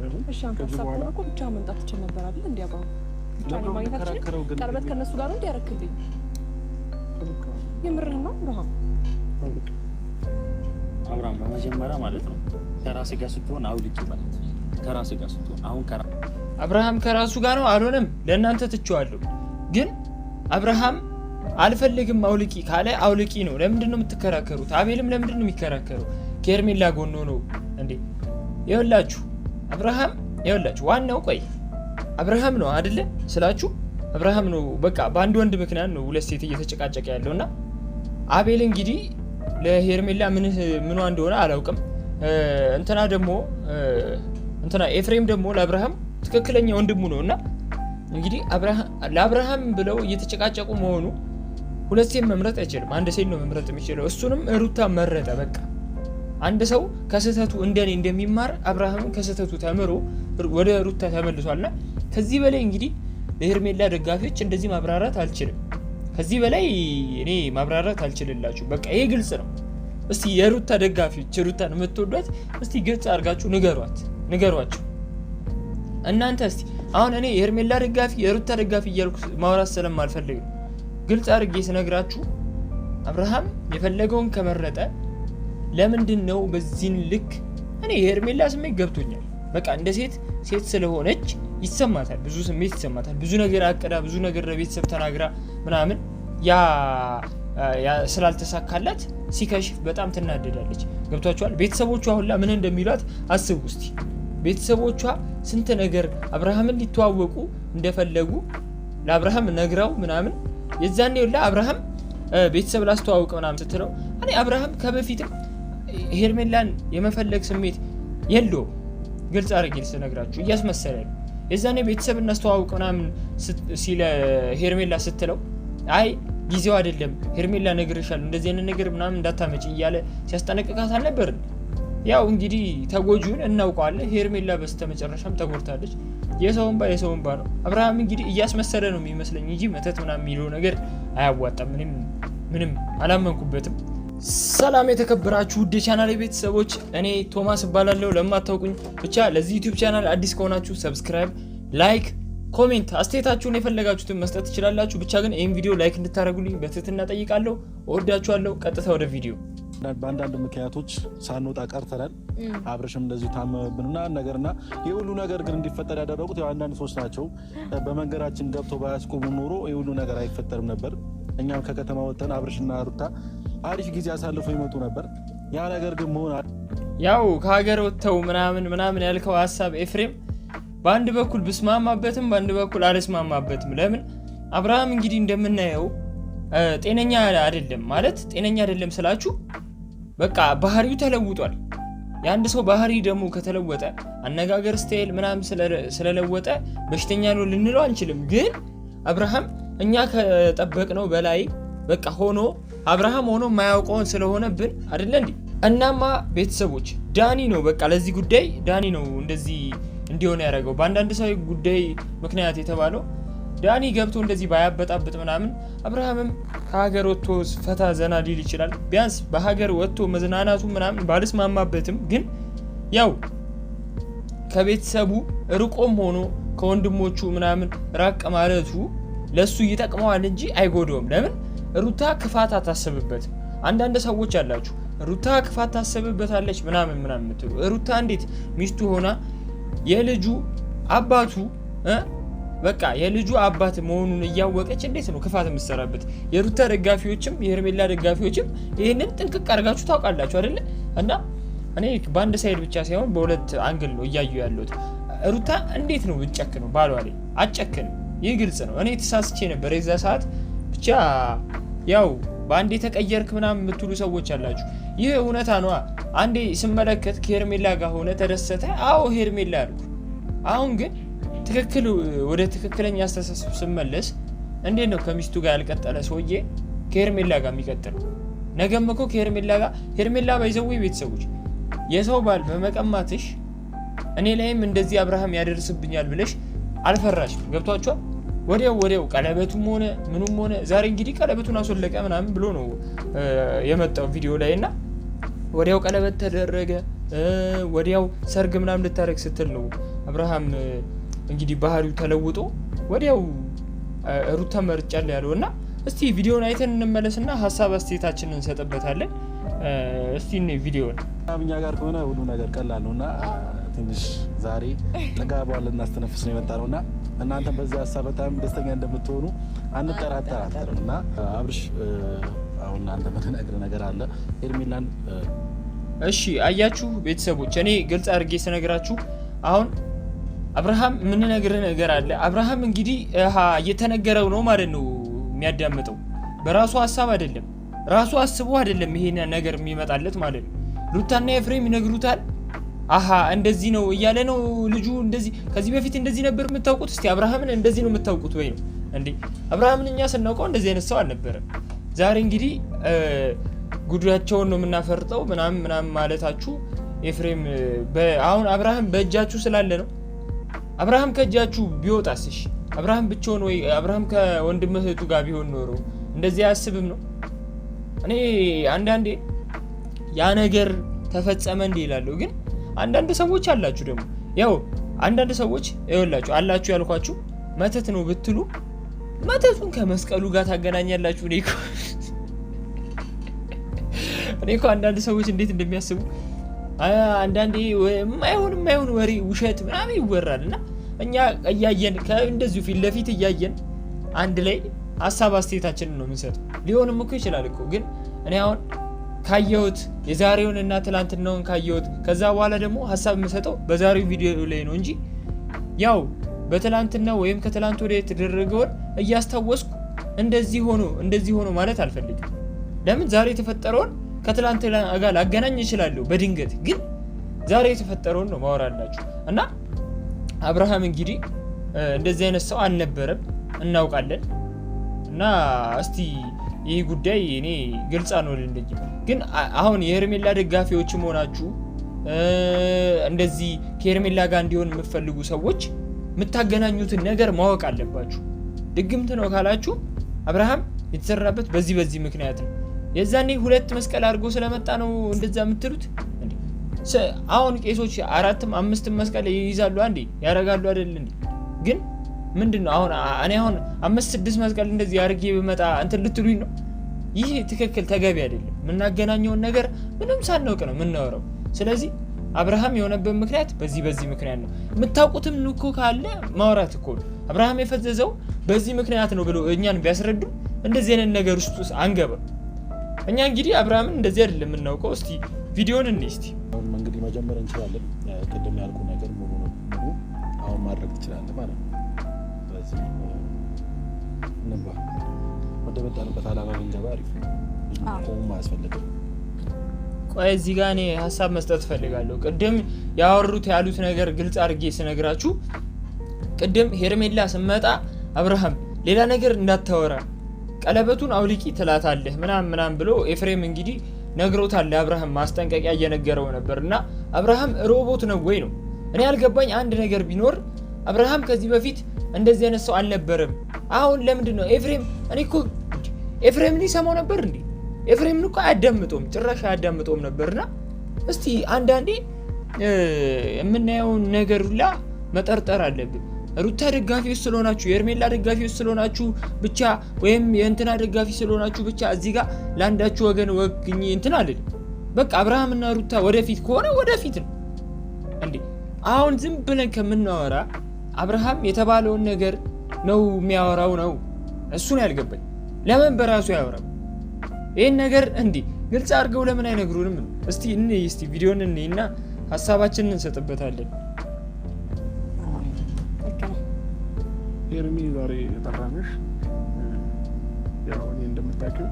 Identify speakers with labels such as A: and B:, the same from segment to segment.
A: አይደል?
B: እሺ አንተ ሳቆም እኮ ብቻ መምጣት ትችል ነበር አይደል? እንዲያባው ብቻ ነው ማግኘታችን ቀለበት ከነሱ ጋር ነው እንዲያረክልኝ የምርህ ነው
A: አብርሃም በመጀመሪያ ማለት ነው ከራስ ጋር ስትሆን አውልቂ ማለት ከራስ ጋር ስትሆን አሁን
C: አብርሃም ከራሱ ጋር ነው አልሆነም ለእናንተ ትቼዋለሁ ግን አብርሃም አልፈልግም አውልቂ ካለ አውልቂ ነው ለምንድን ነው የምትከራከሩት አቤልም ለምንድን ነው የሚከራከረው ከኤርሜላ ጎን ነው እንዴ ይኸውላችሁ አብርሃም ይኸውላችሁ ዋናው ቆይ አብርሃም ነው አይደለ ስላችሁ አብርሃም ነው በቃ በአንድ ወንድ ምክንያት ነው ሁለት ሴት እየተጨቃጨቀ ያለውና አቤል እንግዲህ ለሄርሜላ ምን እንደሆነ አላውቅም እንትና ደግሞ እንትና ኤፍሬም ደግሞ ለአብርሃም ትክክለኛ ወንድሙ ነውና እንግዲህ ለአብርሃም ብለው እየተጨቃጨቁ መሆኑ ሁለት ሴት መምረጥ አይችልም አንድ ሴት ነው መምረጥ የሚችለው እሱንም ሩታ መረጠ በቃ አንድ ሰው ከስተቱ እንደኔ እንደሚማር አብርሃም ከስተቱ ተምሮ ወደ ሩታ ተመልሷልና ከዚህ በላይ እንግዲህ ለሄርሜላ ደጋፊዎች እንደዚህ ማብራራት አልችልም ከዚህ በላይ እኔ ማብራራት አልችልላችሁ በቃ ይሄ ግልጽ ነው እስቲ የሩታ ደጋፊዎች ሩታን የምትወዷት እስቲ ግልጽ አድርጋችሁ ንገሯቸው እናንተ እስቲ አሁን እኔ የሄርሜላ ደጋፊ የሩታ ደጋፊ እያልኩ ማውራት ስለማልፈልግ ነው ግልጽ አድርጌ ስነግራችሁ አብርሃም የፈለገውን ከመረጠ ለምንድን ነው በዚህን ልክ እኔ የሄርሜላ ስሜት ገብቶኛል በቃ እንደ ሴት ስለሆነች ይሰማታል ብዙ ስሜት ይሰማታል ብዙ ነገር አቀዳ ብዙ ነገር ለቤተሰብ ተናግራ ምናምን ያ ስላልተሳካላት ሲከሽፍ በጣም ትናደዳለች ገብቷችኋል ቤተሰቦቿ ሁላ ምን እንደሚሏት አስቡ እስቲ ቤተሰቦቿ ስንት ነገር አብርሃምን ሊተዋወቁ እንደፈለጉ ለአብርሃም ነግራው ምናምን የዛኔ ሁላ አብርሃም ቤተሰብ ላስተዋወቀ ምናምን ስትለው እኔ አብርሃም ከበፊትም ሄርሜላን የመፈለግ ስሜት የለው ግልጽ አድርጌ ልነግራችሁ እያስመሰለ ነው የዛኔ ቤተሰብ እናስተዋወቀ ምናምን ሲለ ሄርሜላ ስትለው አይ ጊዜው አይደለም ሄርሜላ ነግርሻለሁ እንደዚህ አይነት ነገር ምናምን እንዳታመጪ እያለ ሲያስጠነቅቃት አልነበር ያው እንግዲህ ተጎጂውን እናውቀዋለን ሄርሜላ በስተመጨረሻም ተጎድታለች የሰውን ባ ነው አብርሃም እንግዲህ እያስመሰለ ነው የሚመስለኝ እንጂ መተት ምናምን የሚለው ነገር አያዋጣም ምንም አላመንኩበትም ሰላም የተከበራችሁ ውድ ቻናሌ ቤተሰቦች እኔ ቶማስ እባላለሁ ለማታውቁኝ ብቻ ለዚህ ዩቲዩብ ቻናል አዲስ ከሆናችሁ ሰብስክራይብ ላይክ ኮሜንት አስተያየታችሁን የፈለጋችሁትን መስጠት ትችላላችሁ ብቻ ግን ይሄን ቪዲዮ ላይክ እንድታደርጉልኝ በትህትና ጠይቃለሁ እወዳችኋለሁ ቀጥታ ወደ ቪዲዮ
D: በአንዳንድ ምክንያቶች ሳንወጣ ቀርተናል አብርሽም እንደዚህ ታመምብንና ነገርና የሁሉ ነገር ግን እንዲፈጠር ያደረጉት ያው አንዳንድ ሰዎች ናቸው በመንገራችን ገብቶ ባያስቆሙ ኖሮ የሁሉ ነገር አይፈጠርም ነበር እኛም ከከተማ ወጥተን አብርሽና ሩታ አሪፍ ጊዜ አሳልፈው ይመጡ ነበር ያ ነገር ግን መሆን
C: ያው ከሀገር ወጥተው ምናምን ያልከው ሐሳብ ኤፍሬም በአንድ በኩል ብስማማበትም በአንድ በኩል አልስማማበትም ለምን አብርሃም እንግዲህ እንደምናየው ጤነኛ አይደለም ማለት ጤነኛ አይደለም ስላችሁ በቃ ባህሪው ተለውጧል የአንድ ሰው ባህሪ ደግሞ ከተለወጠ አነጋገር ስታይል ምናምን ስለለወጠ በሽተኛ ነው ልንለው አንችልም ግን አብርሃም እኛ ከጠበቅነው በላይ በቃ ሆኖ አብርሃም ሆኖ ማያውቀውን ስለሆነብን አይደል እንዴ እናማ ቤተሰቦች ዳኒ ነው በቃ ለዚህ ጉዳይ ዳኒ ነው እንደዚህ እንዲሆነ ያደረገው በአንዳንድ ሰው ጉዳይ ምክንያት የተባለው ዳኒ ገብቶ እንደዚህ ባያበጣብጥ ምናምን አብርሃምም ከሀገር ወጥቶ ፈታ ዘና ሊል ይችላል ቢያንስ በሀገር ወጥቶ መዝናናቱ ምናምን ባልስማማበትም ግን ያው ከቤተሰቡ ርቆም ሆኖ ከወንድሞቹ ምናምን ራቅ ማለቱ ለሱ ይጠቅመዋል እንጂ አይጎዳውም ለምን ሩታ ክፋት አታስብበትም አንዳንድ ሰዎች አላችሁ ሩታ ክፋት ታስብበታለች ምናምን የምትሉ ሩታ እንዴት ሚስቱ ሆና የልጁ አባቱ በቃ የልጁ አባት መሆኑን እያወቀች እንዴት ነው ክፋት የምትሰራበት የሩታ ደጋፊዎችም የሄርሜላ ደጋፊዎችም ይሄንን ጥንቅቅ አድርጋችሁ ታውቃላችሁ አይደል እና እኔ በአንድ ሳይድ ብቻ ሳይሆን በሁለት አንግል ነው እያዩ ያለሁት ሩታ እንዴት ነው ብትጨክነው ባሏ ላይ አጨክንም ይህ ግልጽ ነው እኔ ተሳስቼ ነበር የዛ ሰዓት ብቻ ያው በአንዴ ተቀየርክ ምናምን የምትሉ ሰዎች አላችሁ ይህ እውነታ ነው አንዴ ስመለከት ከሄርሜላ ጋር ሆነ ተደሰተ አዎ ሄርሜላ አልኩ አሁን ግን ትክክል ወደ ትክክለኛ አስተሳሰብ ስመለስ እንዴት ነው ከሚስቱ ጋር ያልቀጠለ ሰውዬ ከሄርሜላ ጋር የሚቀጥለው ነገም እኮ ከሄርሜላ ጋር ሄርሜላ ባይዘው ቤተሰቦች የሰው ባል በመቀማትሽ እኔ ላይም እንደዚህ አብርሃም ያደርስብኛል ብለሽ አልፈራሽም ገብቷችኋል ወዲያው ቀለበቱም ሆነ ምኑም ሆነ ዛሬ እንግዲህ ቀለበቱን አስወለቀ ምናምን ብሎ ነው የመጣው ቪዲዮ ላይና ወዲያው ቀለበት ተደረገ ወዲያው ሰርግ ምናምን ልታረግ ስትል ነው አብርሃም እንግዲህ ባህሪው ተለውጦ ወዲያው ሩታ መርጫለሁ ያለው እና እስቲ ቪዲዮን አይተን እንመለስና ሀሳብ አስተያየታችንን እንሰጥበታለን። እስቲ እኔ ቪዲዮን
D: እኛ ጋር ከሆነ ሁሉ ነገር ቀላል ነውና ትንሽ ዛሬ ተጋባል እናስተነፍስ ነው የመጣነውና እናንተ በዛ ሀሳብ በጣም ደስተኛ እንደምትሆኑ አንጠራጠራም። አብርሽ አሁን እናንተ መተናገር ነገር አለ ሄርሜላን
C: እሺ አያችሁ ቤተሰቦች፣ እኔ ግልጽ አድርጌ ስነግራችሁ አሁን አብርሃም ምን ነገር አለ። አብርሃም እንግዲህ እየተነገረው ነው ማለት ነው የሚያዳምጠው። በራሱ ሀሳብ አይደለም፣ ራሱ አስቦ አይደለም ይሄን ነገር የሚመጣለት ማለት ነው። ሩታና ኤፍሬም ይነግሩታል። እንደዚህ ነው እያለ ነው ልጁ። እንደዚህ ከዚህ በፊት እንደዚህ ነበር የምታውቁት? እስቲ አብርሃምን እንደዚህ ነው የምታውቁት ወይ ነው እንዴ? አብርሃምን እኛ ስናውቀው እንደዚህ አይነት ሰው አልነበረም። ዛሬ እንግዲህ ጉዳቸውን ነው የምናፈርጠው ምናምን ማለታችሁ ኤፍሬም አሁን አብርሃም በእጃችሁ ስላለ ነው። አብርሃም ከእጃችሁ ቢወጣስ? እሺ አብርሃም ብቻውን ወይ አብርሃም ከወንድም እህቱ ጋር ቢሆን ኖሮ እንደዚህ አያስብም ነው? እኔ አንዳንዴ ያ ነገር ተፈጸመ እንዴ ይላለሁ። ግን አንዳንድ ሰዎች አላችሁ ደግሞ ያው አንዳንድ ሰዎች ይኸውላችሁ አላችሁ ያልኳችሁ መተት ነው ብትሉ መተቱን ከመስቀሉ ጋር ታገናኛላችሁ። እኔ እኮ አንዳንድ ሰዎች እንዴት እንደሚያስቡ አንዳንዴ የማይሆን ወሬ ውሸት ምናምን ይወራል እና እኛ እያየን እንደዚሁ ፊት ለፊት እያየን አንድ ላይ ሀሳብ አስተያየታችንን ነው የምንሰጠው። ሊሆንም እኮ ይችላል እኮ ግን እኔ አሁን ካየሁት የዛሬውን እና ትላንትናውን ካየሁት ከዛ በኋላ ደግሞ ሀሳብ የምሰጠው በዛሬው ቪዲዮ ላይ ነው እንጂ ያው በትላንትና ወይም ከትላንት ወዲያ የተደረገውን እያስታወስኩ እንደዚህ ሆኖ ማለት አልፈልግም። ለምን ዛሬ የተፈጠረውን ከትላንት ጋር ላገናኝ እችላለሁ በድንገት፣ ግን ዛሬ የተፈጠረውን ነው ማወራላችሁ። እና አብርሃም እንግዲህ እንደዚህ አይነት ሰው አልነበረም እናውቃለን። እና እስቲ ይህ ጉዳይ እኔ ግልጽ አንሆንልኝ። ግን አሁን የሄርሜላ ደጋፊዎችም ሆናችሁ እንደዚህ ከሄርሜላ ጋር እንዲሆን የምትፈልጉ ሰዎች የምታገናኙትን ነገር ማወቅ አለባችሁ። ድግምት ነው ካላችሁ አብርሃም የተሰራበት በዚህ ምክንያት ነው። የዛኔ 2 መስቀል አድርጎ ስለመጣ ነው እንደዛ የምትሉት። አሁን ቄሶች 4ም 5ም መስቀል ይይዛሉ አንዴ ያረጋሉ አይደል እንዴ? ግን ምንድነው አሁን እኔ አሁን 5-6 መስቀል እንደዚህ አድርጌ በመጣ እንትን ልትሉኝ ነው? ይህ ትክክል ተገቢ አይደለም። የምናገናኘውን ነገር ምንም ሳናውቅ ነው የምናወራው። ስለዚህ አብርሃም የሆነበት ምክንያት በዚህ ምክንያት ነው። የምታውቁትም እኮ ካለ ማውራት እኮ ነው። አብርሃም የፈዘዘው በዚህ ምክንያት ነው ብሎ እኛን ቢያስረዱ እንደዚህ አይነት ነገር ውስጥ አንገባም። እኛ እንግዲህ አብርሃምን እንደዚህ አይደለም የምናውቀው። እስቲ ቪዲዮን እስቲ
D: አሁን እንግዲህ መጀመር እንችላለን። ቅድም ያልኩ ነገር ሙሉ አሁን ማድረግ ትችላለህ ማለት ነው። ስለዚህ እንባ ወደ መጣንበት አላማ ብንገባ አሪፍ ነው። አያስፈልግም።
C: ቆይ እዚህ ጋር እኔ ሀሳብ መስጠት ፈልጋለሁ። ቅድም ያሉት ነገር ግልጽ አድርጌ ስነግራችሁ ቅድም ሄርሜላ ስመጣ አብርሃም ሌላ ነገር እንዳታወራ ቀለበቱን አውልቂ ትላታለህ ምናምን ብሎ ኤፍሬም እንግዲህ ነግሮታል። አብርሃም ማስጠንቀቂያ እየነገረው ነበርና አብርሃም ሮቦት ነው ወይ ነው? እኔ ያልገባኝ አንድ ነገር ቢኖር አብርሃም ከዚህ በፊት እንደዚህ አይነት ሰው አልነበረም። አሁን ለምንድን ነው እኔ እኮ ኤፍሬምን ይሰማው ነበር እንዴ? ኤፍሬምን እኮ አያዳምጠውም፣ ጭራሽ አያዳምጠውም ነበርና እስቲ አንዳንዴ የምናየውን ነገር ሁላ መጠርጠር አለብን። ሩታ ደጋፊዎች ስለሆናችሁ የሄርሜላ ደጋፊዎች ስለሆናችሁ ብቻ ወይም የእንትና ደጋፊ ስለሆናችሁ ብቻ እዚህ ጋር ለአንዳችሁ ወገን ወግኝ እንትን አይደለም። በቃ አብርሃምና ሩታ ወደፊት ከሆነ ወደፊት ነው እንዴ። አሁን ዝም ብለን ከምናወራ አብርሃም የተባለውን ነገር ነው የሚያወራው ነው። እሱን ያልገባኝ ለምን በራሱ ያወራው ይሄን ነገር እንዴ? ግልጽ አድርገው ለምን አይነግሩንም? እስቲ ቪዲዮን እንይና ሀሳባችንን እንሰጥበታለን።
E: ሄርሚ ዛሬ የጠራንሽ ያው እኔ እንደምታውቂው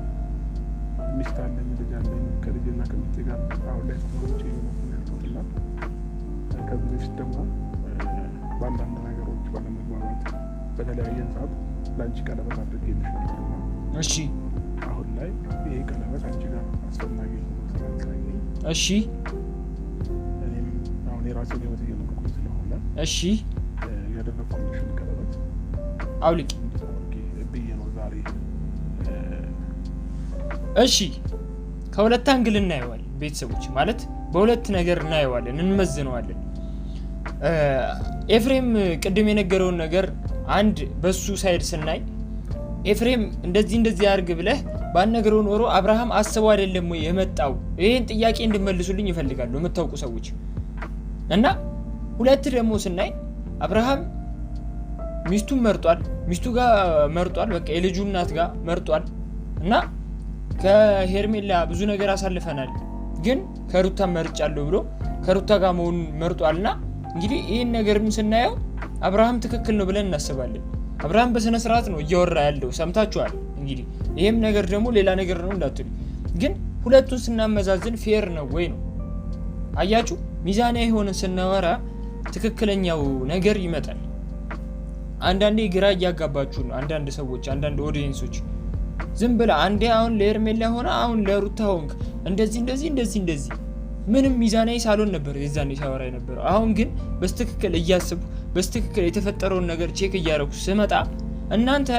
E: ሚስት አለኝ፣ ልጅ አለኝ። ከልጅና ከሚስቴ ጋር አሁን ላይ ተማሪዎች ይሆናልና ከዚህ በፊት ደግሞ በአንዳንድ ነገሮች ባለመግባባት በተለያየን ሰዓት ለአንቺ ቀለበት አድርጌልሽ ነበር።
C: እሺ
E: አሁን ላይ ይሄ ቀለበት አንቺ ጋር አስፈላጊ ነው ስላልከኝ
C: እሺ
E: እኔም አሁን የራሴን ህይወት እየኖርኩኝ ስለሆነ
C: እሺ
E: ያደረኩልሽን ቀለበት
C: አውልቂ
E: ብዬ ነው ዛሬ።
C: እሺ ከሁለት አንግል እናየዋለን ቤተሰቦች። ማለት በሁለት ነገር እናየዋለን እንመዝነዋለን። ኤፍሬም ቅድም የነገረውን ነገር አንድ በሱ ሳይድ ስናይ ኤፍሬም እንደዚህ ያርግ ብለህ ባነገረው ኖሮ አብርሃም አስበው አይደለም ወይ የመጣው? ይሄን ጥያቄ እንድመልሱልኝ ይፈልጋሉ የምታውቁ ሰዎች። እና ሁለት ደግሞ ስናይ አብርሃም ሚስቱን መርጧል፣ ሚስቱ ጋር መርጧል፣ በቃ የልጁ እናት ጋር መርጧል። እና ከሄርሜላ ብዙ ነገር አሳልፈናል፣ ግን ከሩታ መርጫለሁ ብሎ ከሩታ ጋር መሆኑን መርጧልና እንግዲህ ይሄን ነገርን ስናየው አብርሃም ትክክል ነው ብለን እናስባለን። አብርሃም በስነ ስርዓት ነው እያወራ ያለው ሰምታችኋል። እንግዲህ ይሄም ነገር ደግሞ ሌላ ነገር ነው እንዳትሉ፣ ግን ሁለቱን ስናመዛዝን ፌር ነው ወይ ነው። አያችሁ ሚዛናዊ የሆነ ስናወራ ትክክለኛው ነገር ይመጣል። አንዳንዴ ግራ እያጋባችሁ ነው አንዳንድ ሰዎች፣ አንዳንድ ኦዲየንሶች ዝም ብለ አንዴ አሁን ለሄርሜላ ሆነ አሁን ለሩታ ሆንክ እንደዚህ ምንም ሚዛናዊ ሳልሆን ነበር የዛኔ ሲያወራ የነበረው። አሁን ግን በስትክክል እያስቡ በስትክክል የተፈጠረውን ነገር ቼክ እያደረኩ ስመጣ እናንተ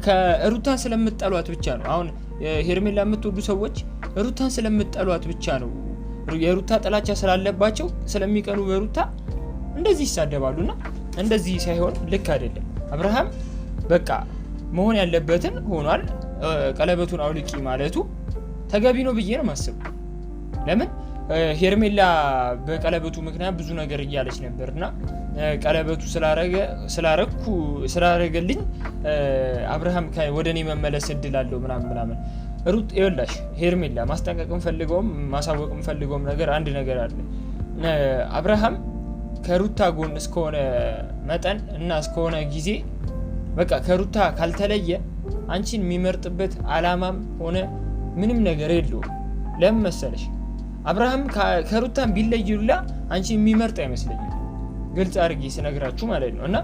C: ከሩታን ስለምትጠሏት ብቻ ነው። አሁን ሄርሜላ የምትወዱ ሰዎች ሩታን ስለምትጠሏት ብቻ ነው፣ የሩታ ጥላቻ ስላለባቸው ስለሚቀኑ በሩታ እንደዚህ ይሳደባሉና እንደዚህ ሳይሆን ልክ አይደለም። አብርሃም በቃ መሆን ያለበትን ሆኗል። ቀለበቱን አውልቂ ማለቱ ተገቢ ነው ብዬ ነው የማስበው። ለምን ሄርሜላ በቀለበቱ ምክንያት ብዙ ነገር እያለች ነበርና ቀለበቱ ስላረገልኝ አብርሃም ወደኔ መመለስ እድል አለው ምናምን ሩት ይወላሽ ሄርሜላ ማስጠንቀቅም ፈልገውም ማሳወቅም ፈልገውም ነገር አንድ ነገር አለ። አብርሃም ከሩታ ጎን እስከሆነ መጠን እና እስከሆነ ጊዜ በቃ ከሩታ ካልተለየ አንቺን የሚመርጥበት አላማም ሆነ ምንም ነገር የለውም። ለምን መሰለሽ አብርሃም ከሩታን ቢለይሉላ አንቺ የሚመርጥ አይመስለኝም፣ ግልጽ አድርጌ ስነግራችሁ ማለት ነው። እና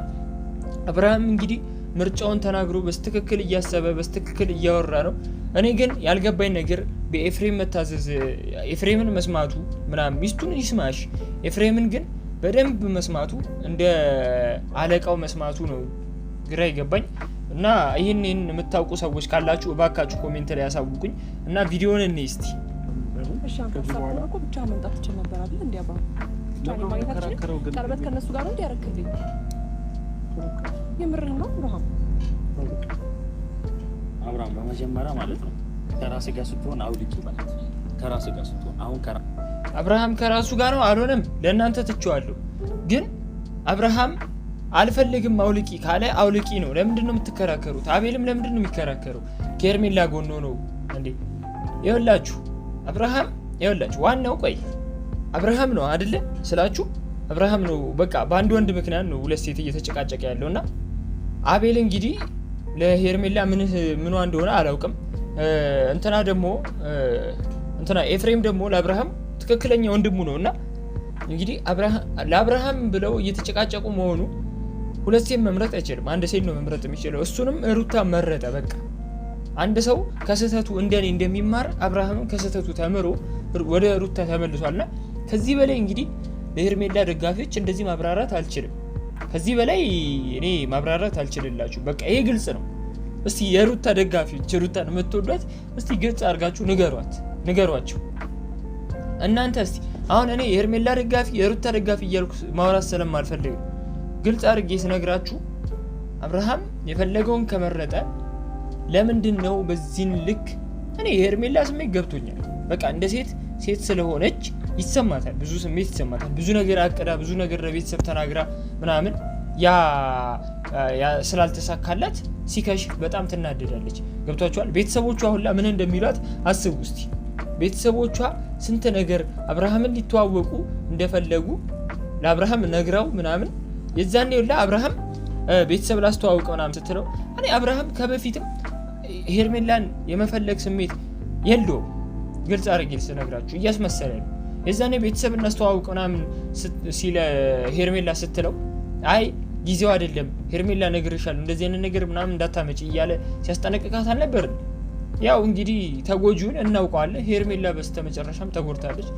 C: አብርሃም እንግዲህ ምርጫውን ተናግሮ በስትክክል እያሰበ በስትክክል እያወራ ነው። እኔ ግን ያልገባኝ ነገር በኤፍሬም መታዘዝ ኤፍሬምን መስማቱ ምናምን ሚስቱን ይስማሽ፣ ኤፍሬምን ግን በደንብ መስማቱ እንደ አለቃው መስማቱ ነው ግራ ይገባኝ። እና ይህን የምታውቁ ሰዎች ካላችሁ እባካችሁ ኮሜንት ላይ ያሳውቁኝ እና ቪዲዮውን እንይ እስቲ።
B: እሺ አንተ ሳትሆን እኮ ብቻ መምጣት ትችል ነበር አይደል? እንዲያባ ታኒ ማግኘታችን ቀለበት ከነሱ ጋር ነው እንዲያረክልኝ የምርህ ነው
A: አብርሃም በመጀመሪያ ማለት ነው ከራስ ጋር ስትሆን አውልቂ ማለት ከራስ ጋር ስትሆን አሁን
C: አብርሃም ከራሱ ጋር ነው አልሆነም፣ ለእናንተ ትቼዋለሁ። ግን አብርሃም አልፈልግም አውልቂ ካለ አውልቂ ነው። ለምንድን ነው የምትከራከሩት? አቤልም ለምንድን ነው የሚከራከረው? ከሄርሜላ ጎን ነው እንዴ? ይኸውላችሁ አብርሃም ይኸውላችሁ ዋናው ቆይ አብርሃም ነው አይደለ ስላችሁ አብርሃም ነው በቃ በአንድ ወንድ ምክንያት ነው ሁለት ሴት እየተጨቃጨቀ ያለውና አቤል እንግዲህ ለሄርሜላ ምንዋ እንደሆነ አላውቅም። እንትና ኤፍሬም ደግሞ ለአብርሃም ትክክለኛ ወንድሙ ነውና እንግዲህ ለአብርሃም ብለው እየተጨቃጨቁ መሆኑ ሁለት ሴት መምረጥ አይችልም፣ አንድ ሴት ነው መምረጥ የሚችለው። እሱንም ሩታ መረጠ። በቃ አንድ ሰው ከስህተቱ እንደኔ እንደሚማር አብርሃም ከስህተቱ ተምሮ ወደ ሩታ ተመልሷልና ከዚህ በላይ እንግዲህ ለሄርሜላ ደጋፊዎች እንደዚህ ማብራራት አልችልም። ከዚህ በላይ እኔ ማብራራት አልችልላችሁ። በቃ ይሄ ግልጽ ነው። እስቲ የሩታ ደጋፊዎች ሩታን የምትወዷት እስቲ ግልጽ አድርጋችሁ ንገሯቸው። እናንተ እስቲ አሁን እኔ የሄርሜላ ደጋፊ የሩታ ደጋፊ እያልኩ ማውራት ስለማልፈልግ ግልጽ አድርጌ ስነግራችሁ አብርሃም የፈለገውን ከመረጠ ለምንድን ነው በዚህን ልክ? እኔ የሄርሜላ ስሜት ገብቶኛል። በቃ እንደ ሴት ስለሆነች ይሰማታል፣ ብዙ ስሜት ይሰማታል። ብዙ ነገር አቅዳ ብዙ ነገር ለቤተሰብ ተናግራ ምናምን ያ ስላልተሳካላት ሲከሽፍ በጣም ትናደዳለች። ገብቷችኋል? ቤተሰቦቿ ሁላ ምን እንደሚሏት አስቡ እስቲ። ቤተሰቦቿ ስንት ነገር አብርሃምን ሊተዋወቁ እንደፈለጉ ለአብርሃም ነግራው ምናምን የዛኔ ሁላ አብርሃም ቤተሰብ ላስተዋውቀው ምናምን ስትለው እኔ አብርሃም ከበፊትም ሄርሜላን የመፈለግ ስሜት የለውም። ግልጽ አድርጌ ስነግራችሁ እያስመሰለ ነው። የዛኔ ቤተሰብ እናስተዋውቀው ምናምን ሲለ ሄርሜላ ስትለው አይ ጊዜው አይደለም ሄርሜላ ነግሬሻለሁ እንደዚህ አይነት ነገር ምናምን እንዳታመጪ እያለ ሲያስጠነቅቃት አልነበር? ያው እንግዲህ ተጎጂውን እናውቀዋለን። ሄርሜላ በስተመጨረሻም ተጎድታለች።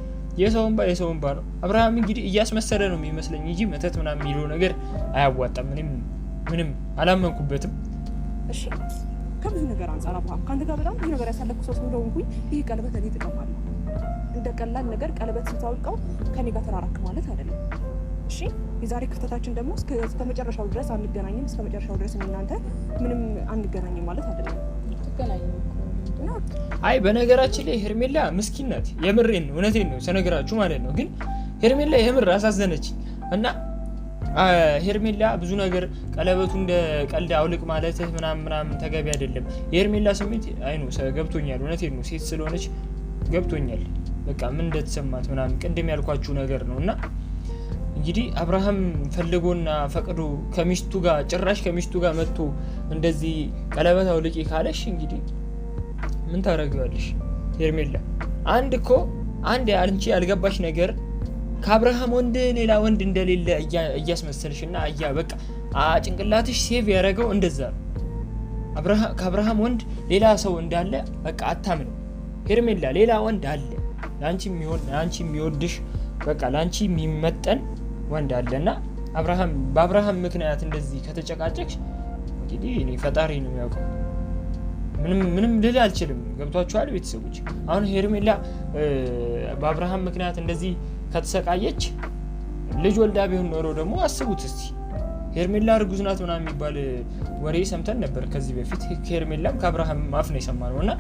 C: የሰውን ባ ነው። አብርሃም እንግዲህ እያስመሰለ ነው የሚመስለኝ እንጂ መተት ምናምን የሚለው ነገር አያዋጣም። ምንም አላመንኩበትም።
B: እሺ ከብዙ ነገር አንፃር አብርሃም ካንተ ጋር በጣም ብዙ ነገር ያሳለፍኩ ሰው ስለሆንኩኝ ይሄ ቀለበት እኔ ተቀማለሁ እንደ ቀላል ነገር ቀለበት ስታወልቀው ከኔ ጋር ተራራክ ማለት አይደለም። እሺ የዛሬ ክፍተታችን ደግሞ እስከ መጨረሻው ድረስ አንገናኝም፣ እስከ መጨረሻው ድረስ እናንተ ምንም አንገናኝም ማለት አይደለም። ትገናኙ።
C: አይ በነገራችን ላይ ሄርሜላ ምስኪን ናት። የምሬን ነው፣ እውነቴን ነው ስነግራችሁ ማለት ነው። ግን ሄርሜላ የምር አሳዘነች እና ሄርሜላ ብዙ ነገር ቀለበቱ እንደ ቀልድ አውልቅ ማለትህ ምናምን ተገቢ አይደለም። የሄርሜላ ስሜት አይ ነው ገብቶኛል፣ እውነቴን ነው። ሴት ስለሆነች ገብቶኛል። በቃ ምን እንደተሰማት ምናምን ቅድም ያልኳችሁ ነገር ነው እና እንግዲህ አብርሃም ፈልጎና ፈቅዶ ከሚስቱ ጋር ጭራሽ ከሚስቱ ጋር መጥቶ እንደዚህ ቀለበት አውልቂ ካለሽ እንግዲህ ምን ታደርጊዋለሽ ሄርሜላ? አንድ አንቺ ያልገባሽ ነገር ከአብርሃም ወንድ ሌላ ወንድ እንደሌለ እያስመሰልሽና በቃ ጭንቅላትሽ ሴቭ ያደረገው እንደዛ ነው። ከአብርሃም ወንድ ሌላ ሰው እንዳለ በቃ አታምን ሄርሜላ። ሌላ ወንድ አለ ላንቺ የሚወድሽ በቃ ላንቺ የሚመጠን ወንድ አለና በአብርሃም ምክንያት እንደዚህ ከተጨቃጨቅሽ እንግዲህ እኔ ፈጣሪ ነው የሚያውቀው። ምንም ልል አልችልም። ገብቷችኋል ቤተሰቦች? አሁን ሄርሜላ በአብርሃም ምክንያት እንደዚህ ከተሰቃየች ልጅ ወልዳ ቢሆን ኖሮ ደግሞ አስቡት እስቲ። ሄርሜላ እርጉዝ ናት ምናምን የሚባል ወሬ ሰምተን ነበር ከዚህ በፊት። ከሄርሜላም ከአብርሃም አፍ ነው የሰማነው እና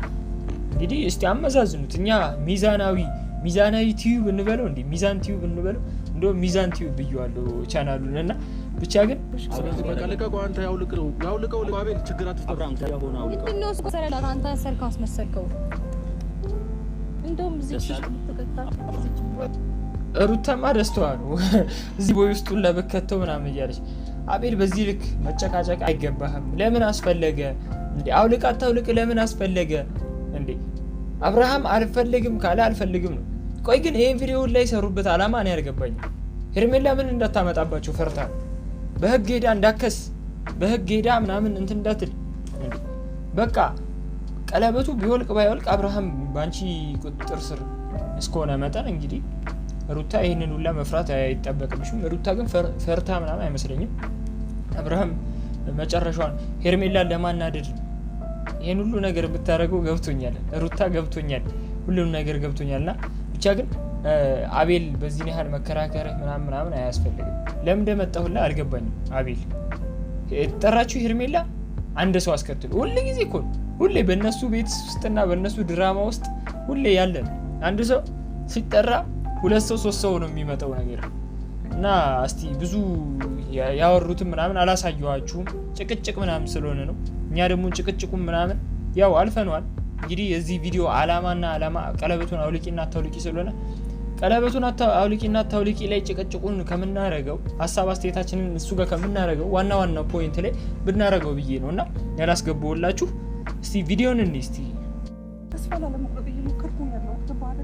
C: እንግዲህ እስቲ አመዛዝኑት። እኛ ሚዛናዊ ቲዩብ እንበለው እንዴ? ሚዛን ቲዩብ እንበለው እንደው ሚዛን ቲዩብ ብየዋለሁ ቻናሉን እና ብቻ ግን
D: በቃ ለቀቀው። አንተ ያውልቀው አቤል ችግር አትፍጠር።
A: አብርሃም ከሆነ አውልቀው
F: እንደው እስከ ሰላላ አንተ ሰርከው አስመሰልከው። እንደውም እዚህ
C: ሩታማ ደስተዋ ነው እዚህ ቦይ ውስጡን ለበከተው ምናምን እያለች አቤል በዚህ ልክ መጨቃጨቅ አይገባህም። ለምን አስፈለገ እንዴ? አውልቅ አታውልቅ ለምን አስፈለገ እንዴ? አብርሃም አልፈልግም ካለ አልፈልግም ነው። ቆይ ግን ይሄን ቪዲዮ ላይ ሰሩበት አላማ እኔ አልገባኝም። ሄርሜላ ምን እንዳታመጣባቸው ፈርታ በህግ ሄዳ እንዳከስ በህግ ሄዳ ምናምን እንትን እንዳትል እንዴ? በቃ ቀለበቱ ቢወልቅ ባይወልቅ አብርሃም ባንቺ ቁጥጥር ስር እስከሆነ መጠን እንግዲህ ሩታ ይሄንን ሁላ መፍራት አይጠበቅብሽም። ሩታ ግን ፈርታ ምናምን አይመስለኝም። አብርሃም መጨረሻውን ሄርሜላን ለማናደድ ይሄን ሁሉ ነገር ብታረገው ገብቶኛል። ሩታ ገብቶኛል፣ ሁሉም ነገር ገብቶኛልና ብቻ ግን አቤል በዚህ ያህል መከራከር ምናምን አያስፈልግም። ለምን እንደመጣሁላ አልገባኝም። አቤል የተጠራችሁ ሄርሜላ አንድ ሰው አስከትሉ። ሁሌ እኮ ሁሌ በእነሱ ቤት ውስጥና በእነሱ ድራማ ውስጥ ሁሌ ያለን አንድ ሰው ሲጠራ 2 ሰው 3 ሰው ነው የሚመጣው ነገር እና እስቲ ብዙ ያወሩትም ምናምን አላሳየኋችሁም። ጭቅጭቅ ምናምን ስለሆነ ነው። እኛ ደግሞ ጭቅጭቁም ምናምን ያው አልፈነዋል። እንግዲህ የዚህ ቪዲዮ ዓላማ ቀለበቱን አውልቂና አታውልቂ ስለሆነ ቀለበቱን አውልቂና አታውልቂ ላይ ጭቅጭቁን ከምናረገው ሀሳብ አስተያየታችንን እሱ ጋር ከምናረገው ዋና ፖይንት ላይ ብናረገው ብዬ ነውና ያላስገባውላችሁ። እስቲ ቪዲዮን እንይ እስቲ።
B: ተስፋ ላለመቁረጥ እየሞከርኩ ነው ያለው ተባለ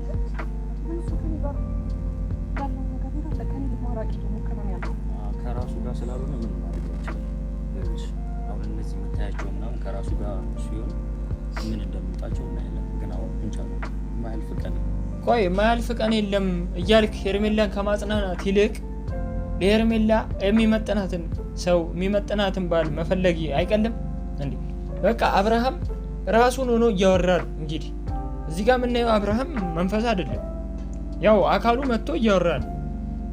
A: ከራሱ ጋር ስላልሆነ ምን ማለት ነው? አሁን እነዚህ የምታያቸው ምናምን ከራሱ ጋር ሲሆን ምን እንደምጣቸው እናያለን። ግን አሁን እንቻለው ማያልፍ ቀን
C: ቆይ ማያልፍ ቀን የለም እያልክ ሄርሜላን ከማጽናናት ይልቅ ለሄርሜላ የሚመጥናትን ባል መፈለጊ አይቀልም እንዴ? በቃ አብርሃም ራሱን ሆኖ እያወራል። እንግዲህ እዚህ ጋር የምናየው አብርሃም መንፈስ አይደለም፣ ያው አካሉ መጥቶ እያወራል።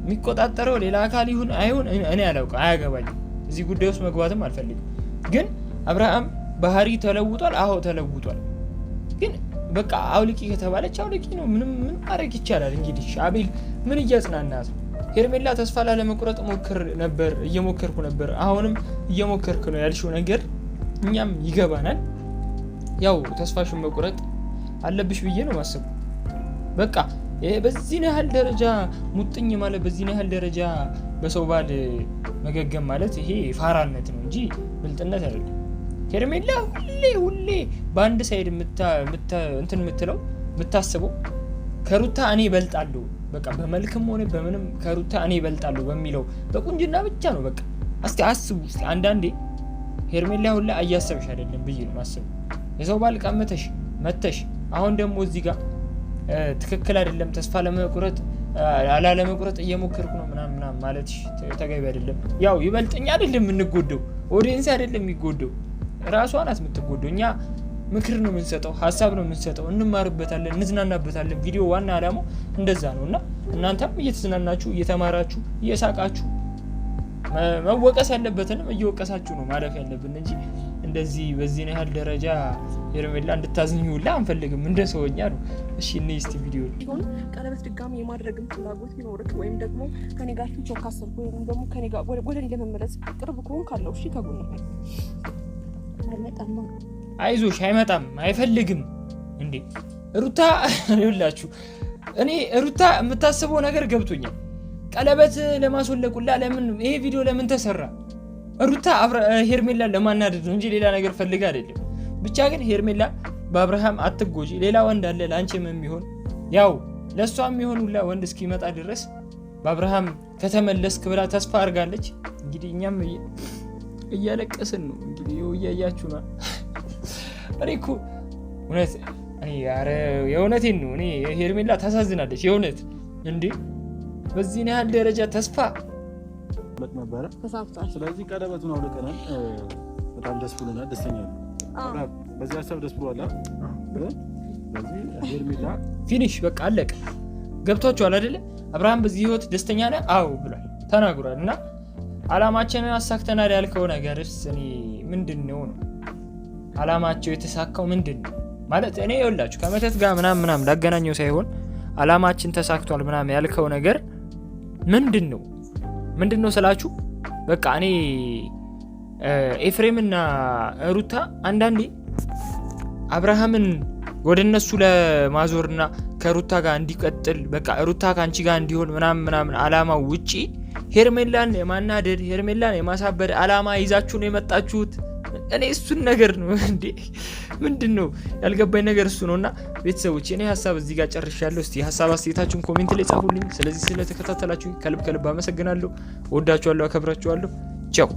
C: የሚቆጣጠረው ሌላ አካል ይሁን አይሁን እኔ አላውቅም፣ አያገባኝም። እዚህ ጉዳይ ውስጥ መግባትም አልፈልግም። ግን አብርሃም ባህሪ ተለውጧል። አዎ ተለውጧል። ግን በቃ አውልቂ ከተባለች አውልቂ ነው። ምን ማድረግ ይቻላል? እንግዲህ አቤል ምን እያጽናናት ነው? ሄርሜላ ተስፋ ላለመቁረጥ እየሞከርኩ ነበር፣ አሁንም እየሞከርክ ነው ያልሽው ነገር እኛም ይገባናል። ያው ተስፋሽን መቁረጥ አለብሽ ብዬ ነው ማሰብ። በቃ በዚህ ያህል ደረጃ ሙጥኝ ማለት በዚህ ያህል ደረጃ በሰው ባል መገገም ማለት ይሄ ፋራነት ነው እንጂ ብልጥነት አይደለም። ሄርሜላ ሁሌ በአንድ ሳይድ እንትን የምታስበው ከሩታ እኔ እበልጣለሁ፣ በቃ በመልክም ሆነ በምንም ከሩታ እኔ እበልጣለሁ በሚለው በቁንጅና ብቻ ነው። በቃ እስቲ አስቡ። እስቲ አንዳንዴ ሄርሜላ ሁላ እያሰብሽ አይደለም ብዬ ነው ማሰብ። የሰው ባል ቀምተሽ መተሽ አሁን ደግሞ እዚህ ጋር ትክክል አይደለም፣ ተስፋ ላለመቁረጥ እየሞከርኩ ነው ምናምን ማለት ተገቢ አይደለም። ያው ይበልጥኛ አይደለም የምንጎደው፣ ኦዲየንስ አይደለም የሚጎደው፣ ራሷ ናት የምትጎደው። እኛ ምክር ነው የምንሰጠው፣ ሀሳብ ነው የምንሰጠው፣ እንማርበታለን፣ እንዝናናበታለን። ቪዲዮ ዋና አላማው እንደዛ ነው እና እናንተም እየተዝናናችሁ እየተማራችሁ እየሳቃችሁ መወቀስ ያለበትንም እየወቀሳችሁ ነው ማለፍ ያለብን እንጂ እንደዚህ በዚህ ያህል ደረጃ ሄርሜላ እንድታዝኙላ አንፈልግም። እንደ ሰውኛ ነው። እሺ እኔ እስቲ ቪዲዮ
B: ይሁን ቀለበት ድጋሚ የማድረግም ፍላጎት ቢኖርክ ወይም ደግሞ ከኔ ጋር ፍቾ ካሰብኩ ወይም ደግሞ ከኔ ጋር ወደ እኔ ለመመለስ ቅርብ ከሆን ካለው እሺ ከጎን ነው።
C: አይዞሽ አይመጣም አይፈልግም እንዴ ሩታ ይኸውላችሁ እኔ ሩታ የምታስበው ነገር ገብቶኛል። ቀለበት ለማስወለቁላ ለምን ይሄ ቪዲዮ ለምን ተሰራ? ሩታ ሄርሜላ ለማናደድ ነው እንጂ ሌላ ነገር ፈልጋ አይደለም። ብቻ ግን ሄርሜላ በአብርሃም አትጎጂ፣ ሌላ ወንድ አለ ላንቺም የሚሆን ያው ለሷም የሚሆን ሁላ ወንድ እስኪመጣ ድረስ በአብርሃም ከተመለስክ ብላ ተስፋ አድርጋለች። እንግዲህ እኛም እያለቀስን ነው እንግዲህ እያያችሁ ነው። እኔ እኮ እውነት የእውነቴን ነው። እኔ ሄርሜላ ታሳዝናለች የእውነት እንዴ በዚህ ያህል ደረጃ ተስፋ
D: ነበረ። ስለዚህ ቀለበቱን አውልቀናል። በጣም ደስ ብሎናል፣ ደስተኛ ነው። በዚህ ሀሳብ ደስ ብሏል። ስለዚህ ሄርሜላ
C: ፊኒሽ በቃ አለቀ። ገብቷችኋል አይደለ? አብርሃም በዚህ ህይወት ደስተኛ ነህ? አዎ ብሏል ተናግሯል። እና አላማችንን አሳክተናል ያልከው ነገርስ እኔ ምንድነው ነው አላማቸው የተሳካው ምንድነው ማለት? እኔ ይኸውላችሁ ከመተት ጋር ምናምን ላገናኘው ሳይሆን አላማችን ተሳክቷል ምናምን ያልከው ነገር ምንድነው ስላችሁ በቃ እኔ ኤፍሬምና ሩታ አንዳንዴ አብርሃምን ወደ እነሱ ለማዞርና ከሩታ ጋር እንዲቀጥል በቃ ሩታ ካንቺ ጋር እንዲሆን ምናምን አላማው ውጪ ሄርሜላን የማናደድ ሄርሜላን የማሳበድ አላማ ይዛችሁ ነው የመጣችሁት። እኔ እሱን ነገር ነው እንዴ ምንድነው ያልገባኝ ነገር እሱ ነውና ቤተሰቦች እኔ ሐሳብ እዚህ ጋር ጨርሻለሁ። እስቲ ሐሳብ አስተያየታችሁን ኮሜንት ላይ ጻፉልኝ። ስለዚህ ስለተከታተላችሁ ከልብ አመሰግናለሁ። ወዳችኋለሁ፣ አከብራችኋለሁ። ቻው